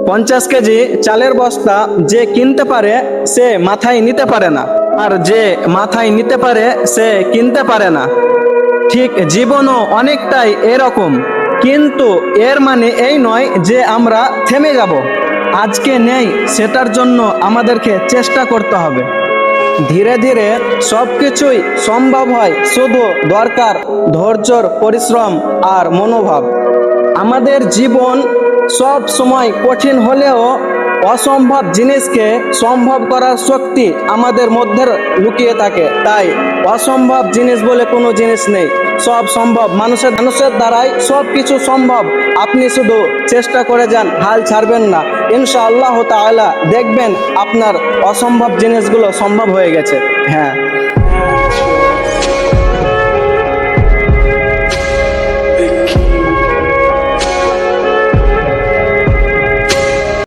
50 KG চালের বস্তা যে কিনতে পারে সে মাথায় নিতে পারে না, আর যে মাথায় নিতে পারে সে কিনতে পারে না। ঠিক জীবনও অনেকটাই এরকম, কিন্তু এর মানে এই নয় যে আমরা থেমে যাব। আজকে নেই সেটার জন্য আমাদেরকে চেষ্টা করতে হবে। ধীরে ধীরে সব কিছুই সম্ভব হয়, শুধু দরকার ধৈর্যর, পরিশ্রম আর মনোভাব। আমাদের জীবন সব সময় কঠিন হলেও অসম্ভব জিনিসকে সম্ভব করার শক্তি আমাদের মধ্যে লুকিয়ে থাকে। তাই অসম্ভব জিনিস বলে কোনো জিনিস নেই, সব সম্ভব। মানুষের মানুষের দ্বারাই সব কিছু সম্ভব। আপনি শুধু চেষ্টা করে যান, হাল ছাড়বেন না। ইনশাআল্লাহ তাআলা দেখবেন আপনার অসম্ভব জিনিসগুলো সম্ভব হয়ে গেছে। হ্যাঁ।